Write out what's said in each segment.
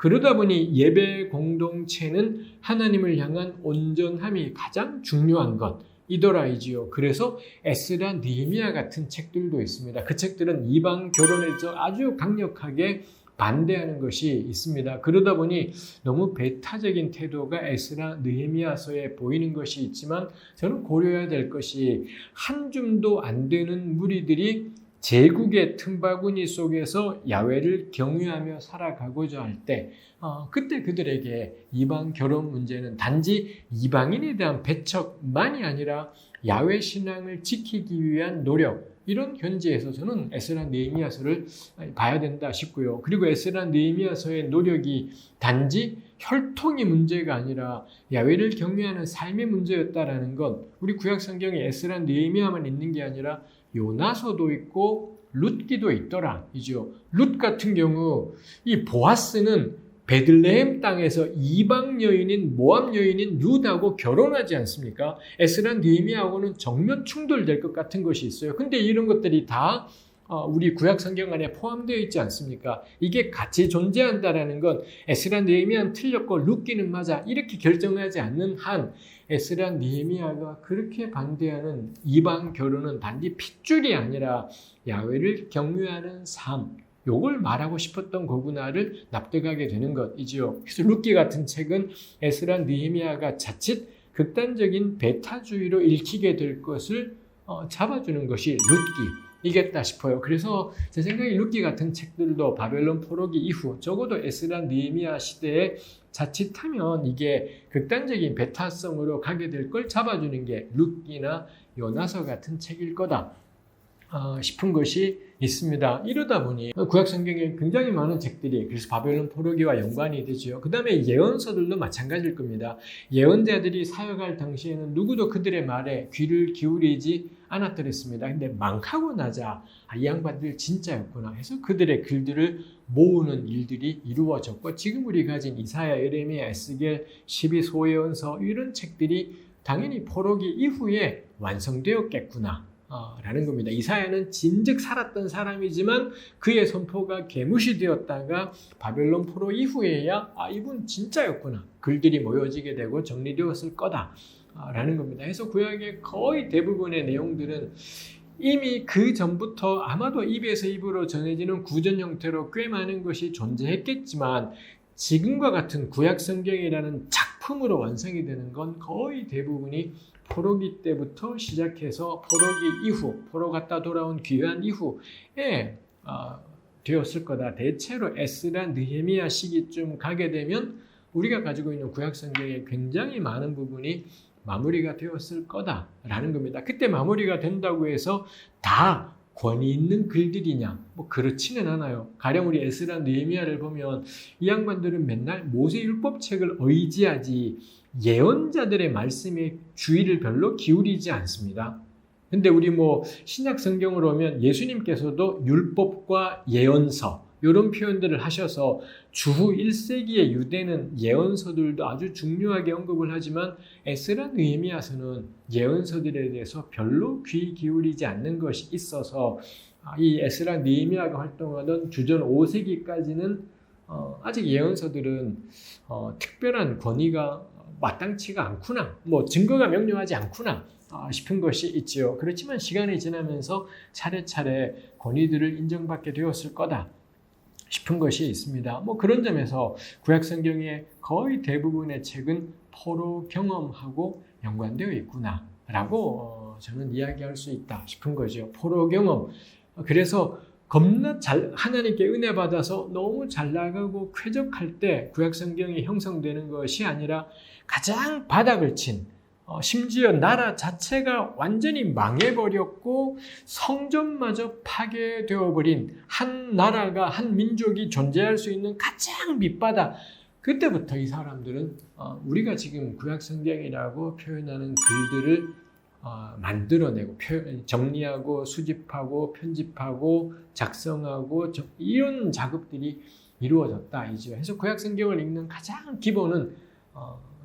그러다 보니 예배 공동체는 하나님을 향한 온전함이 가장 중요한 것이더라이지요. 그래서 에스라, 느헤미야 같은 책들도 있습니다. 그 책들은 이방 결혼에 아주 강력하게 반대하는 것이 있습니다. 그러다 보니 너무 배타적인 태도가 에스라, 느헤미야서에 보이는 것이 있지만 저는 고려해야 될 것이 한 줌도 안 되는 무리들이 제국의 틈바구니 속에서 야훼를 경유하며 살아가고자 할 때 그때 그들에게 이방 결혼 문제는 단지 이방인에 대한 배척만이 아니라 야훼 신앙을 지키기 위한 노력, 이런 현지에서 저는 에스라, 느헤미야서를 봐야 된다 싶고요. 그리고 에스라, 느헤미야서의 노력이 단지 혈통의 문제가 아니라 야훼를 경외하는 삶의 문제였다라는 것, 우리 구약 성경에 에스라, 느헤미야만 있는 게 아니라 요나서도 있고 룻기도 있더라 이죠. 룻 같은 경우 이 보아스는 베들레헴 땅에서 이방 여인인 모압 여인인 룻하고 결혼하지 않습니까? 에스라, 느헤미야하고는 정면 충돌될 것 같은 것이 있어요. 근데 이런 것들이 다 우리 구약 성경 안에 포함되어 있지 않습니까? 이게 같이 존재한다라는 건 에스라, 느헤미야는 틀렸고 룻기는 맞아 이렇게 결정하지 않는 한 에스라, 느헤미야가 그렇게 반대하는 이방 결혼은 단지 핏줄이 아니라 야훼를 경외하는 삶, 요걸 말하고 싶었던 거구나를 납득하게 되는 것이지요. 그래서 룻기 같은 책은 에스라, 느헤미야가 자칫 극단적인 배타주의로 읽히게 될 것을 잡아주는 것이 룻기이겠다 싶어요. 그래서 제 생각에 룻기 같은 책들도 바벨론 포로기 이후 적어도 에스라, 느헤미야 시대에 자칫하면 이게 극단적인 배타성으로 가게 될 걸 잡아주는 게 룻기나 요나서 같은 책일 거다 싶은 것이 있습니다. 이러다 보니 구약 성경에 굉장히 많은 책들이 그래서 바벨론 포로기와 연관이 되죠. 그 다음에 예언서들도 마찬가지일 겁니다. 예언자들이 사역할 당시에는 누구도 그들의 말에 귀를 기울이지 않았더랬습니다. 근데 망하고 나자 이 양반들 진짜였구나 해서 그들의 글들을 모으는 일들이 이루어졌고 지금 우리 가진 이사야, 예레미야, 에스겔, 12소예언서 이런 책들이 당연히 포로기 이후에 완성되었겠구나 라는 겁니다. 이사야는 진즉 살았던 사람이지만 그의 선포가 개무시되었다가 바벨론 포로 이후에야 이분 진짜였구나 글들이 모여지게 되고 정리되었을 거다 라는 겁니다. 그래서 구약의 거의 대부분의 내용들은 이미 그 전부터 아마도 입에서 입으로 전해지는 구전 형태로 꽤 많은 것이 존재했겠지만 지금과 같은 구약 성경이라는 작품으로 완성이 되는 건 거의 대부분이 포로기 때부터 시작해서 포로기 이후, 포로 갔다 돌아온 귀환 이후에 되었을 거다. 대체로 에스라, 느헤미야 시기쯤 가게 되면 우리가 가지고 있는 구약 성경의 굉장히 많은 부분이 마무리가 되었을 거다라는 겁니다. 그때 마무리가 된다고 해서 다 권위 있는 글들이냐? 뭐 그렇지는 않아요. 가령 우리 에스라, 느헤미야를 보면 이 양반들은 맨날 모세율법책을 의지하지 예언자들의 말씀에 주의를 별로 기울이지 않습니다. 근데 우리 신약 성경으로 오면 예수님께서도 율법과 예언서 이런 표현들을 하셔서 주후 1세기의 유대는 예언서들도 아주 중요하게 언급을 하지만 에스라, 느헤미야서는 예언서들에 대해서 별로 귀 기울이지 않는 것이 있어서 이 에스라, 느헤미야가 활동하던 주전 5세기까지는 아직 예언서들은 특별한 권위가 마땅치가 않구나, 증거가 명료하지 않구나 싶은 것이 있지요. 그렇지만 시간이 지나면서 차례차례 권위들을 인정받게 되었을 거다 싶은 것이 있습니다. 그런 점에서 구약 성경의 거의 대부분의 책은 포로 경험하고 연관되어 있구나라고 저는 이야기할 수 있다 싶은 거죠. 포로 경험. 그래서 겁나 하나님께 은혜 받아서 너무 잘 나가고 쾌적할 때 구약 성경이 형성되는 것이 아니라 가장 바닥을 친 심지어 나라 자체가 완전히 망해버렸고 성전마저 파괴되어 버린 한 나라가 한 민족이 존재할 수 있는 가장 밑바닥 그때부터 이 사람들은 우리가 지금 구약 성경이라고 표현하는 글들을 만들어내고 정리하고 수집하고 편집하고 작성하고 이런 작업들이 이루어졌다 이죠. 그래서 구약 성경을 읽는 가장 기본은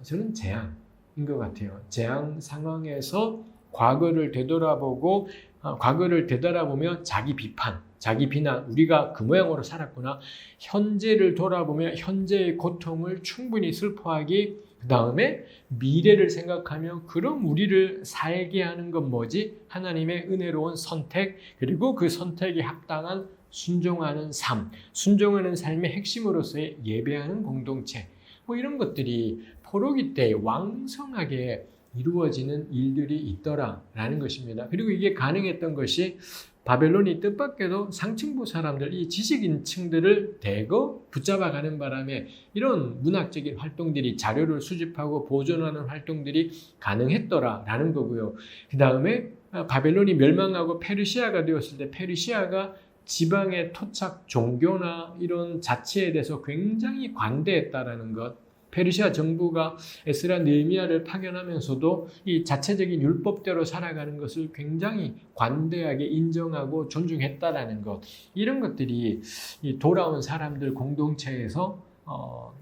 저는 재앙인 것 같아요. 재앙 상황에서 과거를 되돌아보고 과거를 되돌아보며 자기 비판 자기 비난, 우리가 그 모양으로 살았구나. 현재를 돌아보며 현재의 고통을 충분히 슬퍼하기, 그 다음에 미래를 생각하며 그럼 우리를 살게 하는 건 뭐지? 하나님의 은혜로운 선택, 그리고 그 선택에 합당한 순종하는 삶, 순종하는 삶의 핵심으로서의 예배하는 공동체, 뭐 이런 것들이 포로기 때 왕성하게 이루어지는 일들이 있더라라는 것입니다. 그리고 이게 가능했던 것이 바벨론이 뜻밖에도 상층부 사람들, 이 지식인층들을 대거 붙잡아가는 바람에 이런 문학적인 활동들이, 자료를 수집하고 보존하는 활동들이 가능했더라라는 거고요. 그 다음에 바벨론이 멸망하고 페르시아가 되었을 때 페르시아가 지방의 토착 종교나 이런 자체에 대해서 굉장히 관대했다라는 것. 페르시아 정부가 에스라 느헤미야를 파견하면서도 이 자체적인 율법대로 살아가는 것을 굉장히 관대하게 인정하고 존중했다라는 것, 이런 것들이 이 돌아온 사람들 공동체에서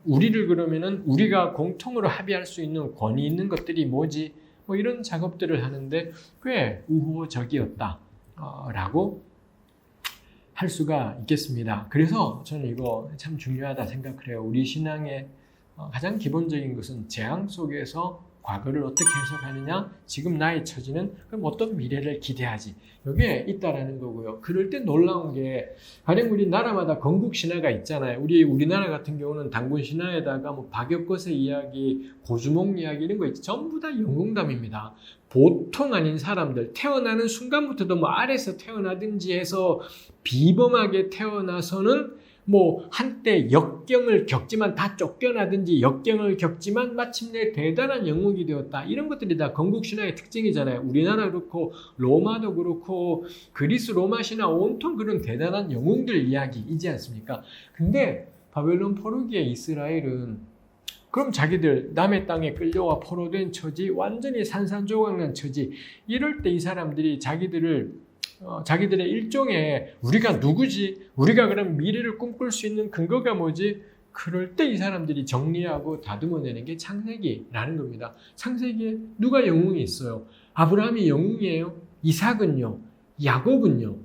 우리를 그러면은 우리가 공통으로 합의할 수 있는 권위 있는 것들이 뭐지? 뭐 이런 작업들을 하는데 꽤 우호적이었다라고 할 수가 있겠습니다. 그래서 저는 이거 참 중요하다 생각을 해요. 우리 신앙의 가장 기본적인 것은 재앙 속에서 과거를 어떻게 해석하느냐, 지금 나의 처지는 그럼 어떤 미래를 기대하지, 이게 있다라는 거고요. 그럴 때 놀라운 게, 가령 우리 나라마다 건국 신화가 있잖아요. 우리나라 같은 경우는 단군 신화에다가 뭐 박역것의 이야기, 고주몽 이야기 이런 거 있죠. 전부 다 영웅담입니다. 보통 아닌 사람들, 태어나는 순간부터도 뭐 아래서 태어나든지 해서 비범하게 태어나서는 뭐 한때 역경을 겪지만 다 쫓겨나든지 역경을 겪지만 마침내 대단한 영웅이 되었다. 이런 것들이 다 건국신화의 특징이잖아요. 우리나라 그렇고 로마도 그렇고 그리스 로마 신화 온통 그런 대단한 영웅들 이야기이지 않습니까? 근데 바벨론 포로기의 이스라엘은 그럼 자기들 남의 땅에 끌려와 포로된 처지, 완전히 산산조각난 처지, 이럴 때 이 사람들이 자기들의 일종의 우리가 누구지? 우리가 그럼 미래를 꿈꿀 수 있는 근거가 뭐지? 그럴 때 이 사람들이 정리하고 다듬어내는 게 창세기라는 겁니다. 창세기에 누가 영웅이 있어요? 아브라함이 영웅이에요? 이삭은요? 야곱은요?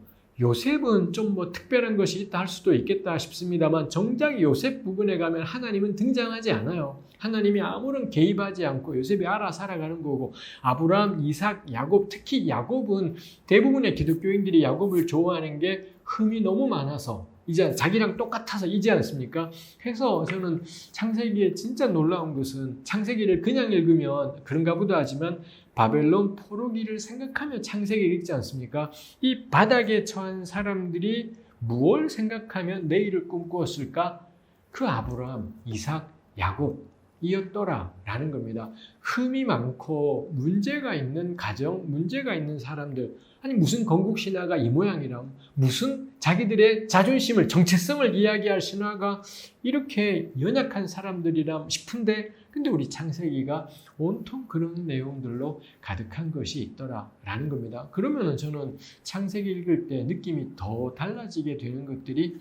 요셉은 좀 뭐 특별한 것이 있다 할 수도 있겠다 싶습니다만 정작 요셉 부분에 가면 하나님은 등장하지 않아요. 하나님이 아무런 개입하지 않고 요셉이 알아 살아가는 거고, 아브라함, 이삭, 야곱, 특히 야곱은 대부분의 기독교인들이 야곱을 좋아하는 게 흠이 너무 많아서, 이제 자기랑 똑같아서 이지 않습니까? 해서 저는 창세기에 진짜 놀라운 것은, 창세기를 그냥 읽으면 그런가 보다 하지만 바벨론 포로기를 생각하며 창세기를 읽지 않습니까? 이 바닥에 처한 사람들이 무엇을 생각하며 내일을 꿈꾸었을까? 그 아브라함, 이삭, 야곱 이었더라라는 겁니다. 흠이 많고 문제가 있는 가정, 문제가 있는 사람들, 아니 무슨 건국 신화가 이 모양이라면, 무슨 자기들의 자존심을, 정체성을 이야기할 신화가 이렇게 연약한 사람들이라 싶은데, 근데 우리 창세기가 온통 그런 내용들로 가득한 것이 있더라라는 겁니다. 그러면은 저는 창세기 읽을 때 느낌이 더 달라지게 되는 것들이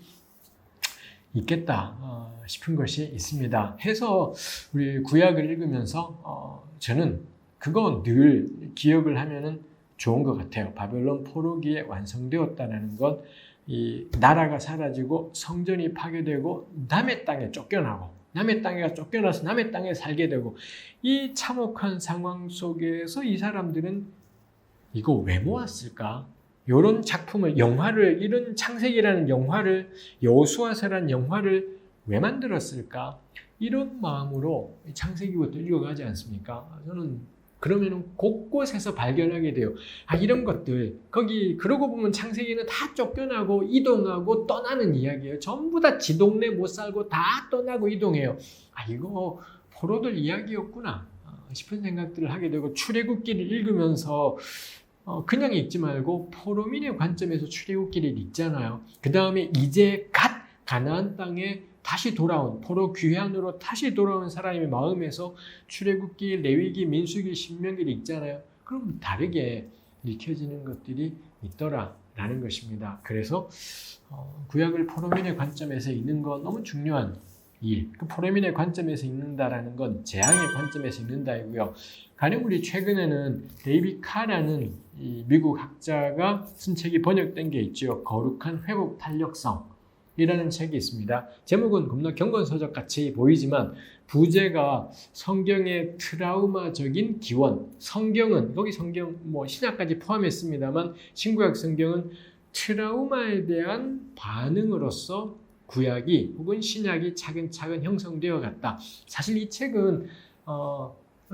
있겠다 싶은 것이 있습니다. 해서 우리 구약을 읽으면서 저는 그거 늘 기억을 하면은 좋은 것 같아요. 바벨론 포로기에 완성되었다는 것, 이 나라가 사라지고 성전이 파괴되고 남의 땅에 쫓겨나고, 남의 땅에 쫓겨나서 남의 땅에 살게 되고, 이 참혹한 상황 속에서 이 사람들은 이거 왜 모았을까? 이런 작품을, 영화를, 이런 창세기라는 영화를, 여호수아서라는 영화를 왜 만들었을까? 이런 마음으로 창세기부터 읽어가지 않습니까? 저는 그러면 곳곳에서 발견하게 돼요. 이런 것들, 그러고 보면 창세기는 다 쫓겨나고 이동하고 떠나는 이야기예요. 전부 다 지 동네 못 살고 다 떠나고 이동해요. 이거 포로들 이야기였구나 싶은 생각들을 하게 되고, 출애굽기를 읽으면서 그냥 읽지 말고 포로민의 관점에서 출애굽기를 읽잖아요. 그 다음에 이제 갓 가나안 땅에 다시 돌아온, 포로 귀환으로 다시 돌아온 사람의 마음에서 출애굽기, 레위기, 민수기, 신명기를 읽잖아요. 그럼 다르게 읽혀지는 것들이 있더라라는 것입니다. 그래서 구약을 포로민의 관점에서 읽는 건 너무 중요한 일. 그 포레민의 관점에서 읽는다라는 건 재앙의 관점에서 읽는다이고요. 가령 우리 최근에는 데이빗 카라는 이 미국 학자가 쓴 책이 번역된 게 있죠. 거룩한 회복 탄력성이라는 책이 있습니다. 제목은 겁나 경건서적 같이 보이지만 부제가 성경의 트라우마적인 기원. 성경은 거기 성경 뭐 신약까지 포함했습니다만 신구약 성경은 트라우마에 대한 반응으로서 구약이 혹은 신약이 차근차근 형성되어 갔다. 사실 이 책은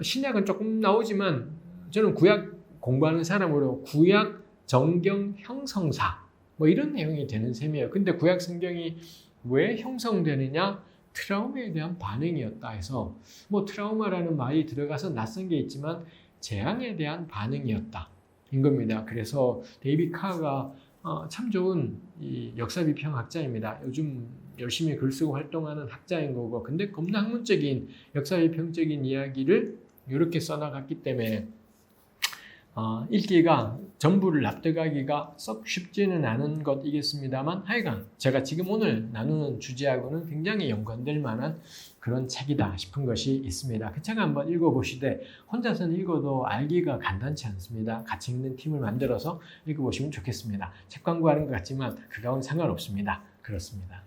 신약은 조금 나오지만 저는 구약 공부하는 사람으로 구약 정경 형성사 뭐 이런 내용이 되는 셈이에요. 근데 구약 성경이 왜 형성되느냐? 트라우마에 대한 반응이었다 해서 뭐 트라우마라는 말이 들어가서 낯선 게 있지만 재앙에 대한 반응이었다 인 겁니다. 그래서 데이빗 카가 참 좋은 이 역사비평 학자입니다. 요즘 열심히 글 쓰고 활동하는 학자인 거고, 근데 겁나 학문적인 역사비평적인 이야기를 이렇게 써나갔기 때문에 읽기가 전부를 납득하기가 썩 쉽지는 않은 것이겠습니다만 하여간 제가 지금 오늘 나누는 주제하고는 굉장히 연관될 만한 그런 책이다 싶은 것이 있습니다. 그 책 한번 읽어보시되 혼자서는 읽어도 알기가 간단치 않습니다. 같이 읽는 팀을 만들어서 읽어보시면 좋겠습니다. 책 광고하는 것 같지만 그거하고는 상관없습니다. 그렇습니다.